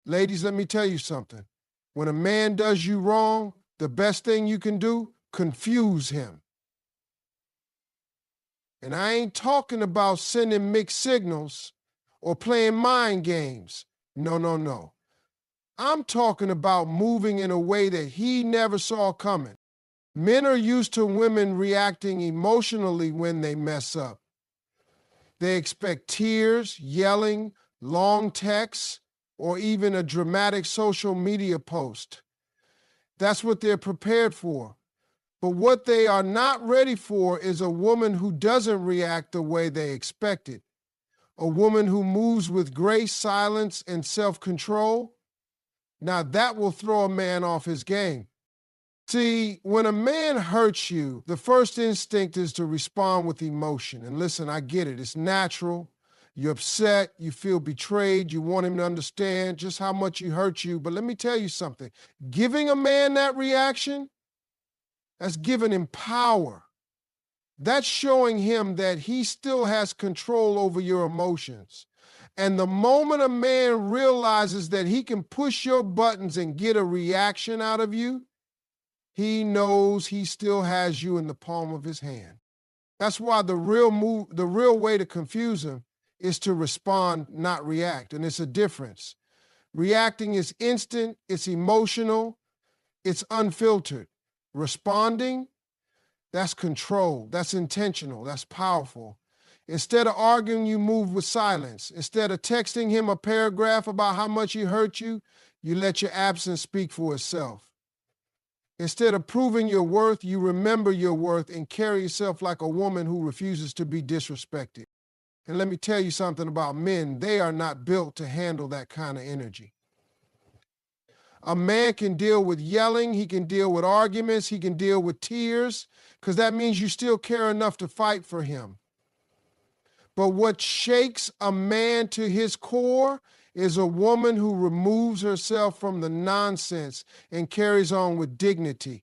Ladies, let me tell you something. When a man does you wrong, the best thing you can do, confuse him. And I ain't talking about sending mixed signals or playing mind games. No, no, no. I'm talking about moving in a way that he never saw coming. Men are used to women reacting emotionally when they mess up. They expect tears, yelling, long texts, or even a dramatic social media post. That's what they're prepared for. But what they are not ready for is a woman who doesn't react the way they expected. A woman who moves with grace, silence, and self-control. Now that will throw a man off his game. See, when a man hurts you, the first instinct is to respond with emotion. And listen, I get it. It's natural. You're upset. You feel betrayed. You want him to understand just how much he hurt you. But let me tell you something. Giving a man that reaction, that's giving him power. That's showing him that he still has control over your emotions. And the moment a man realizes that he can push your buttons and get a reaction out of you, he knows he still has you in the palm of his hand. That's why the real way to confuse him is to respond, not react. And it's a difference. Reacting is instant, it's emotional, it's unfiltered. Responding, that's control, that's intentional, that's powerful. Instead of arguing, you move with silence. Instead of texting him a paragraph about how much he hurt you, you let your absence speak for itself. Instead of proving your worth, you remember your worth and carry yourself like a woman who refuses to be disrespected. And let me tell you something about men. They are not built to handle that kind of energy. A man can deal with yelling, he can deal with arguments, he can deal with tears, because that means you still care enough to fight for him. But what shakes a man to his core is a woman who removes herself from the nonsense and carries on with dignity.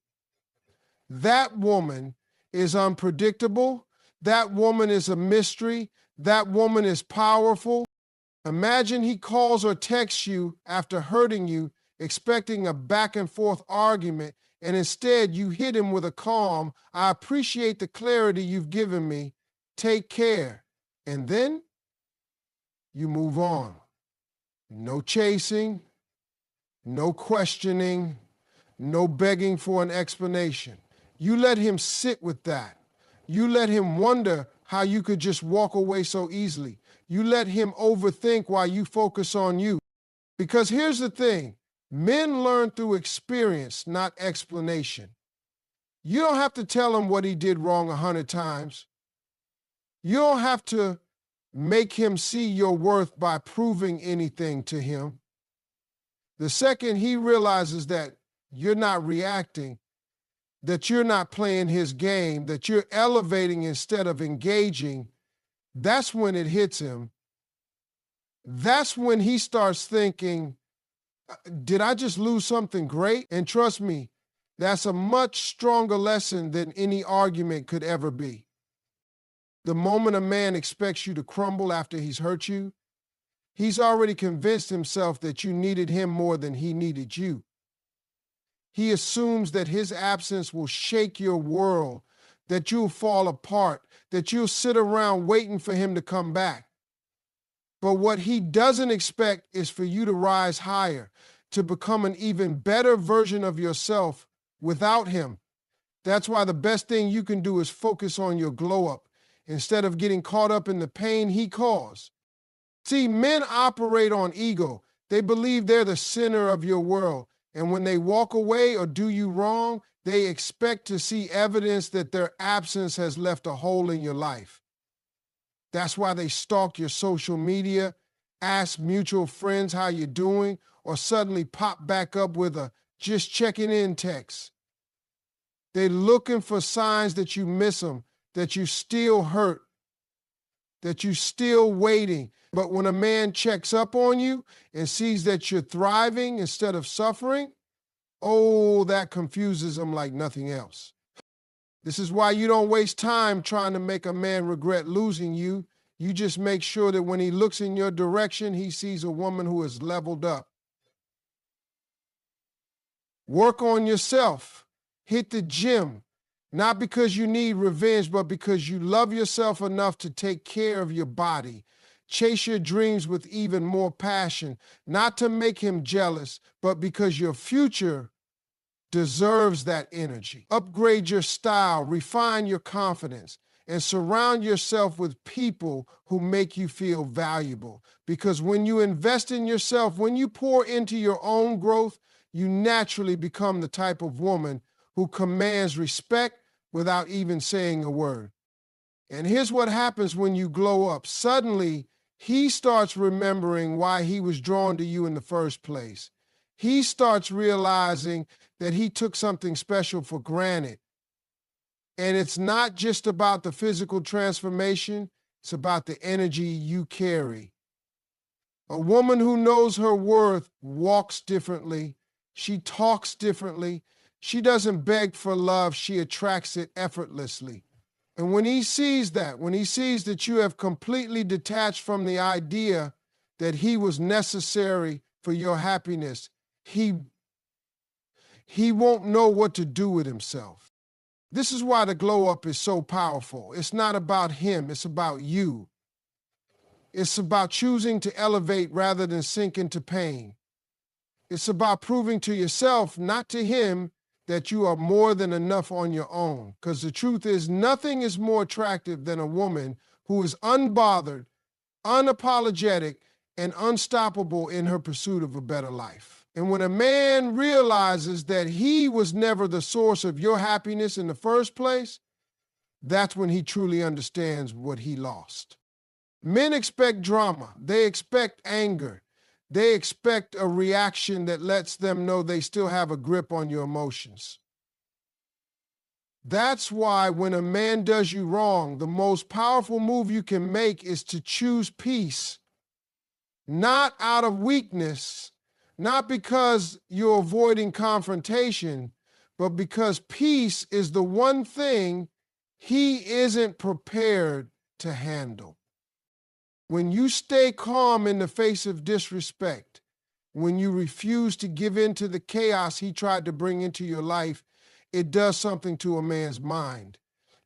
That woman is unpredictable. That woman is a mystery. That woman is powerful. Imagine he calls or texts you after hurting you, expecting a back and forth argument, and instead you hit him with a calm, "I appreciate the clarity you've given me. Take care." And then you move on. No chasing, no questioning, no begging for an explanation. You let him sit with that. You let him wonder how you could just walk away so easily. You let him overthink while you focus on you. Because here's the thing, men learn through experience, not explanation. You don't have to tell him what he did wrong 100 times. You don't have to make him see your worth by proving anything to him. The second he realizes that you're not reacting, that you're not playing his game, that you're elevating instead of engaging, that's when it hits him. That's when he starts thinking, did I just lose something great? And trust me, that's a much stronger lesson than any argument could ever be. The moment a man expects you to crumble after he's hurt you, he's already convinced himself that you needed him more than he needed you. He assumes that his absence will shake your world, that you'll fall apart, that you'll sit around waiting for him to come back. But what he doesn't expect is for you to rise higher, to become an even better version of yourself without him. That's why the best thing you can do is focus on your glow up instead of getting caught up in the pain he caused. See, men operate on ego. They believe they're the center of your world. And when they walk away or do you wrong, they expect to see evidence that their absence has left a hole in your life. That's why they stalk your social media, ask mutual friends how you're doing, or suddenly pop back up with a "just checking in" text. They're looking for signs that you miss them, that you still hurt, that you still waiting. But when a man checks up on you and sees that you're thriving instead of suffering, oh, that confuses them like nothing else. This is why you don't waste time trying to make a man regret losing you. You just make sure that when he looks in your direction, he sees a woman who is leveled up. Work on yourself. Hit the gym. Not because you need revenge, but because you love yourself enough to take care of your body. Chase your dreams with even more passion, not to make him jealous, but because your future deserves that energy. Upgrade your style, refine your confidence, and surround yourself with people who make you feel valuable. Because when you invest in yourself, when you pour into your own growth, you naturally become the type of woman who commands respect without even saying a word. And here's what happens when you glow up. Suddenly, he starts remembering why he was drawn to you in the first place. He starts realizing that he took something special for granted. And it's not just about the physical transformation, it's about the energy you carry. A woman who knows her worth walks differently. She talks differently. She doesn't beg for love, she attracts it effortlessly. And when he sees that, when he sees that you have completely detached from the idea that he was necessary for your happiness, he won't know what to do with himself. This is why the glow up is so powerful. It's not about him, it's about you. It's about choosing to elevate rather than sink into pain. It's about proving to yourself, not to him, that you are more than enough on your own. Because the truth is, nothing is more attractive than a woman who is unbothered, unapologetic, and unstoppable in her pursuit of a better life. And when a man realizes that he was never the source of your happiness in the first place, that's when he truly understands what he lost. Men expect drama. They expect anger. They expect a reaction that lets them know they still have a grip on your emotions. That's why when a man does you wrong, the most powerful move you can make is to choose peace, not out of weakness, not because you're avoiding confrontation, but because peace is the one thing he isn't prepared to handle. When you stay calm in the face of disrespect, when you refuse to give in to the chaos he tried to bring into your life, it does something to a man's mind.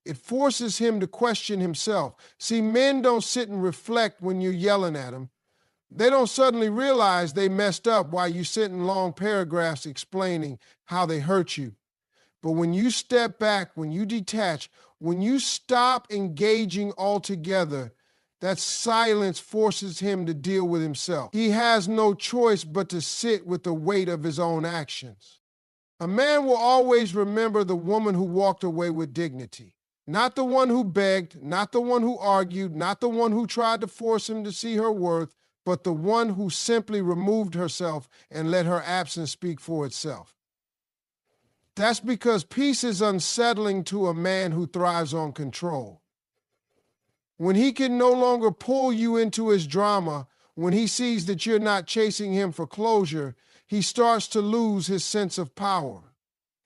It forces him to question himself. See, men don't sit and reflect when you're yelling at them. They don't suddenly realize they messed up while you sit in long paragraphs explaining how they hurt you. But when you step back, when you detach, when you stop engaging altogether, that silence forces him to deal with himself. He has no choice but to sit with the weight of his own actions. A man will always remember the woman who walked away with dignity. Not the one who begged, not the one who argued, not the one who tried to force him to see her worth, but the one who simply removed herself and let her absence speak for itself. That's because peace is unsettling to a man who thrives on control. When he can no longer pull you into his drama, when he sees that you're not chasing him for closure, he starts to lose his sense of power.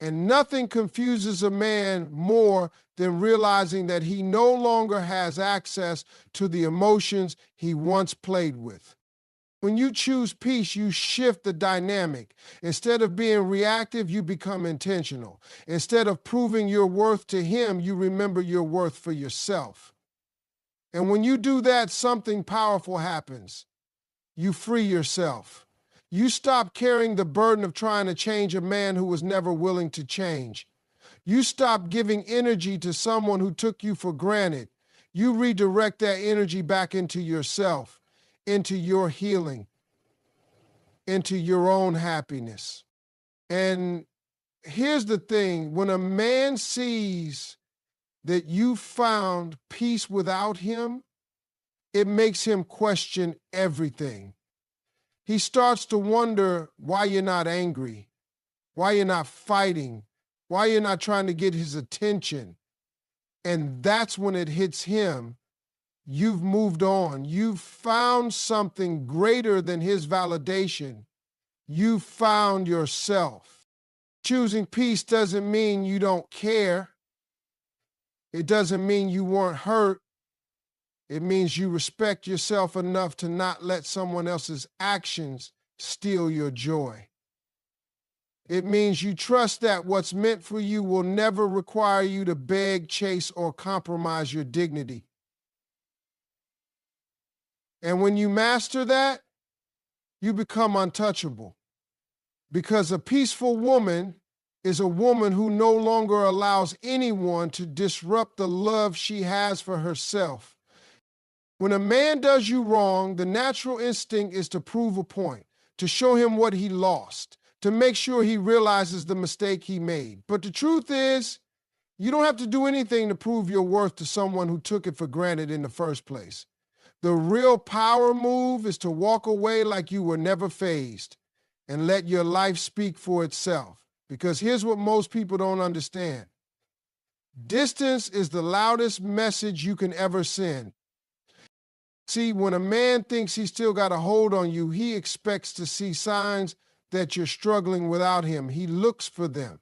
And nothing confuses a man more than realizing that he no longer has access to the emotions he once played with. When you choose peace, you shift the dynamic. Instead of being reactive, you become intentional. Instead of proving your worth to him, you remember your worth for yourself. And when you do that, something powerful happens. You free yourself. You stop carrying the burden of trying to change a man who was never willing to change. You stop giving energy to someone who took you for granted. You redirect that energy back into yourself, into your healing, into your own happiness. And here's the thing, when a man sees that you found peace without him, it makes him question everything. He starts to wonder why you're not angry, why you're not fighting, why you're not trying to get his attention. And that's when it hits him. You've moved on. You've found something greater than his validation. You found yourself. Choosing peace doesn't mean you don't care. It doesn't mean you weren't hurt. It means you respect yourself enough to not let someone else's actions steal your joy. It means you trust that what's meant for you will never require you to beg, chase, or compromise your dignity. And when you master that, you become untouchable. Because a peaceful woman is a woman who no longer allows anyone to disrupt the love she has for herself. When a man does you wrong, the natural instinct is to prove a point, to show him what he lost, to make sure he realizes the mistake he made. But the truth is, you don't have to do anything to prove your worth to someone who took it for granted in the first place. The real power move is to walk away like you were never fazed and let your life speak for itself. Because here's what most people don't understand. Distance is the loudest message you can ever send. See, when a man thinks he's still got a hold on you, he expects to see signs that you're struggling without him. He looks for them.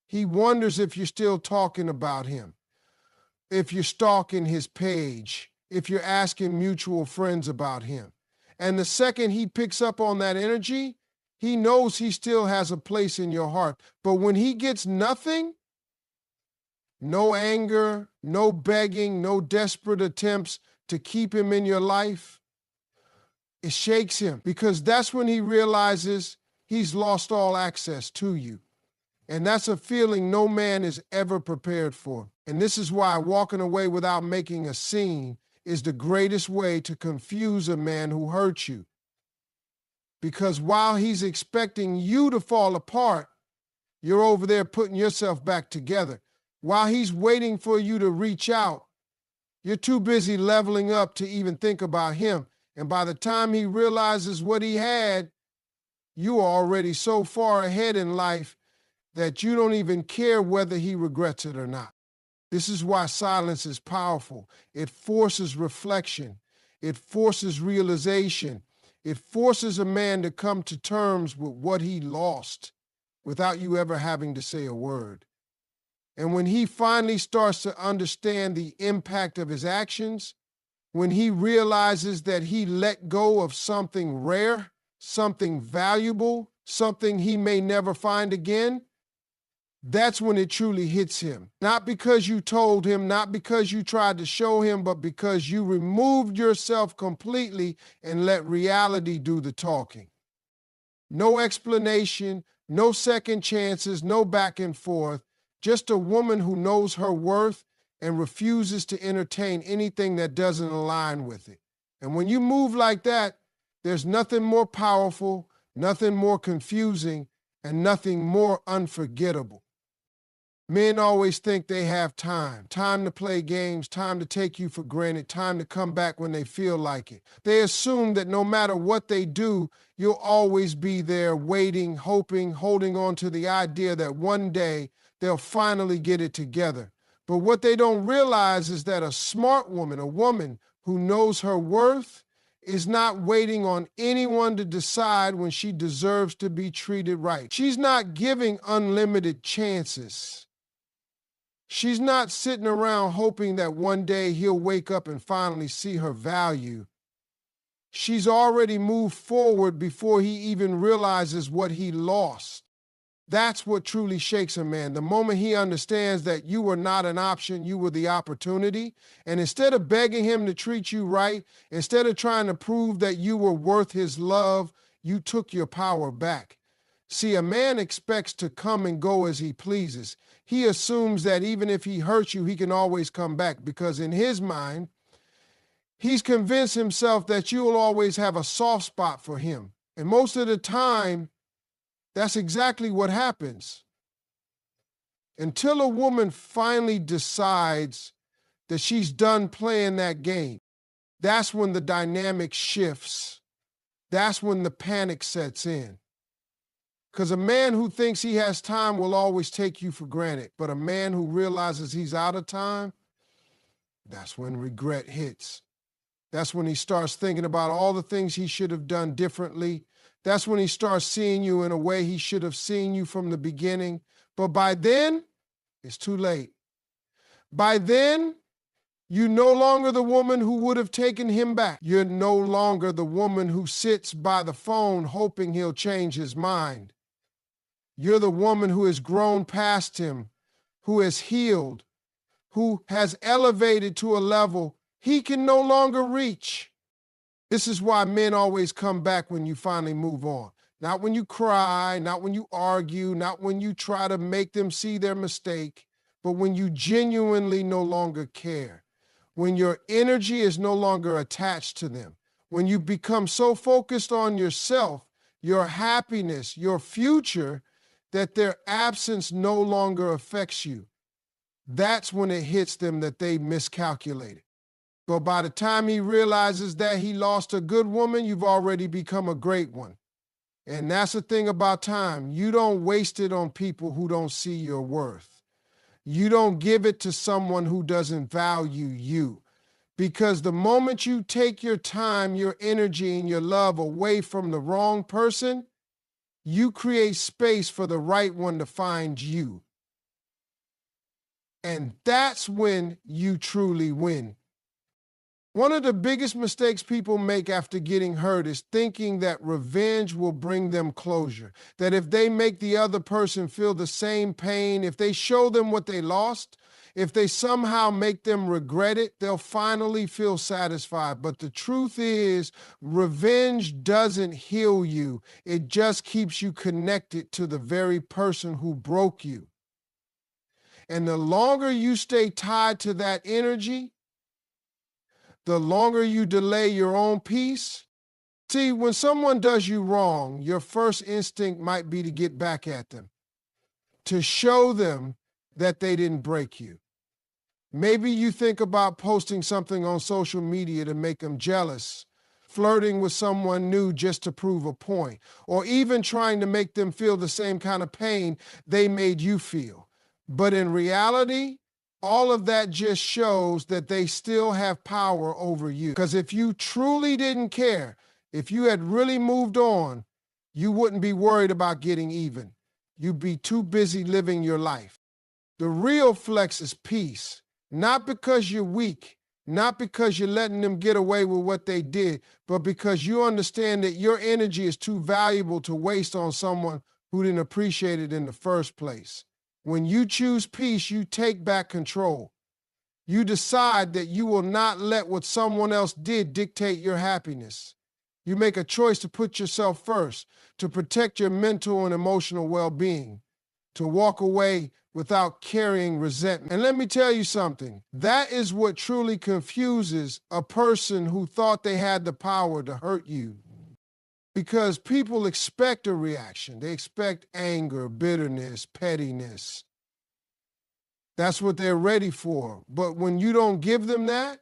He wonders if you're still talking about him, if you're stalking his page, if you're asking mutual friends about him. And the second he picks up on that energy, he knows he still has a place in your heart. But when he gets nothing, no anger, no begging, no desperate attempts to keep him in your life, it shakes him, because that's when he realizes he's lost all access to you. And that's a feeling no man is ever prepared for. And this is why walking away without making a scene is the greatest way to confuse a man who hurt you. Because while he's expecting you to fall apart, you're over there putting yourself back together. While he's waiting for you to reach out, you're too busy leveling up to even think about him. And by the time he realizes what he had, you are already so far ahead in life that you don't even care whether he regrets it or not. This is why silence is powerful. It forces reflection. It forces realization. It forces a man to come to terms with what he lost without you ever having to say a word. And when he finally starts to understand the impact of his actions, when he realizes that he let go of something rare, something valuable, something he may never find again, that's when it truly hits him. Not because you told him, not because you tried to show him, but because you removed yourself completely and let reality do the talking. No explanation, no second chances, no back and forth. Just a woman who knows her worth and refuses to entertain anything that doesn't align with it. And when you move like that, there's nothing more powerful, nothing more confusing, and nothing more unforgettable. Men always think they have time to play games, time to take you for granted, time to come back when they feel like it. They assume that no matter what they do, you'll always be there waiting, hoping, holding on to the idea that one day they'll finally get it together. But what they don't realize is that a smart woman, a woman who knows her worth, is not waiting on anyone to decide when she deserves to be treated right. She's not giving unlimited chances. She's not sitting around hoping that one day he'll wake up and finally see her value. She's already moved forward before he even realizes what he lost. That's what truly shakes a man. The moment he understands that you were not an option, you were the opportunity. And instead of begging him to treat you right, instead of trying to prove that you were worth his love, you took your power back. See, a man expects to come and go as he pleases. He assumes that even if he hurts you, he can always come back, because in his mind, he's convinced himself that you'll always have a soft spot for him. And most of the time, that's exactly what happens. Until a woman finally decides that she's done playing that game, that's when the dynamic shifts. That's when the panic sets in. Because a man who thinks he has time will always take you for granted. But a man who realizes he's out of time, that's when regret hits. That's when he starts thinking about all the things he should have done differently. That's when he starts seeing you in a way he should have seen you from the beginning. But by then, it's too late. By then, you're no longer the woman who would have taken him back. You're no longer the woman who sits by the phone hoping he'll change his mind. You're the woman who has grown past him, who has healed, who has elevated to a level he can no longer reach. This is why men always come back when you finally move on. Not when you cry, not when you argue, not when you try to make them see their mistake, but when you genuinely no longer care. When your energy is no longer attached to them. When you become so focused on yourself, your happiness, your future, that their absence no longer affects you. That's when it hits them that they miscalculated. But by the time he realizes that he lost a good woman, you've already become a great one. And that's the thing about time. You don't waste it on people who don't see your worth. You don't give it to someone who doesn't value you. Because the moment you take your time, your energy, and your love away from the wrong person, you create space for the right one to find you. And that's when you truly win. One of the biggest mistakes people make after getting hurt is thinking that revenge will bring them closure. That if they make the other person feel the same pain, if they show them what they lost, if they somehow make them regret it, they'll finally feel satisfied. But the truth is, revenge doesn't heal you. It just keeps you connected to the very person who broke you. And the longer you stay tied to that energy, the longer you delay your own peace. See, when someone does you wrong, your first instinct might be to get back at them, to show them that they didn't break you. Maybe you think about posting something on social media to make them jealous, flirting with someone new just to prove a point, or even trying to make them feel the same kind of pain they made you feel. But in reality, all of that just shows that they still have power over you. Because if you truly didn't care, if you had really moved on, you wouldn't be worried about getting even. You'd be too busy living your life. The real flex is peace, not because you're weak, not because you're letting them get away with what they did, but because you understand that your energy is too valuable to waste on someone who didn't appreciate it in the first place. When you choose peace, you take back control. You decide that you will not let what someone else did dictate your happiness. You make a choice to put yourself first, to protect your mental and emotional well-being, to walk away without carrying resentment. And let me tell you something, that is what truly confuses a person who thought they had the power to hurt you. Because people expect a reaction. They expect anger, bitterness, pettiness. That's what they're ready for. But when you don't give them that,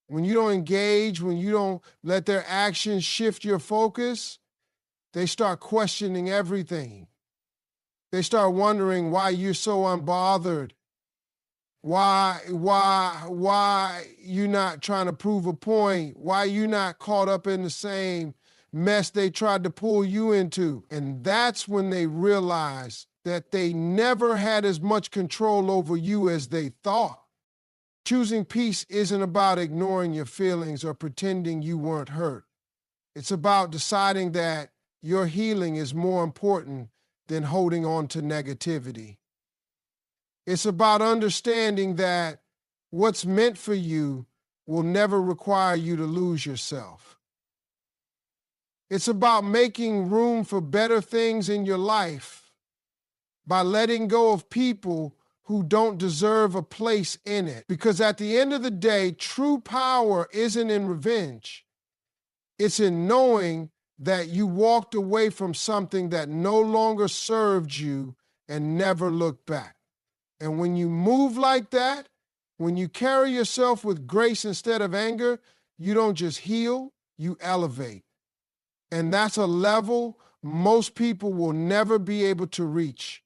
when you don't engage, when you don't let their actions shift your focus, they start questioning everything. They start wondering why you're so unbothered. Why you not trying to prove a point? Why you not caught up in the same mess they tried to pull you into? And that's when they realize that they never had as much control over you as they thought. Choosing peace isn't about ignoring your feelings or pretending you weren't hurt. It's about deciding that your healing is more important than holding on to negativity. It's about understanding that what's meant for you will never require you to lose yourself. It's about making room for better things in your life by letting go of people who don't deserve a place in it. Because at the end of the day, true power isn't in revenge. It's in knowing that you walked away from something that no longer served you and never looked back. And when you move like that, when you carry yourself with grace instead of anger, you don't just heal, you elevate. And that's a level most people will never be able to reach.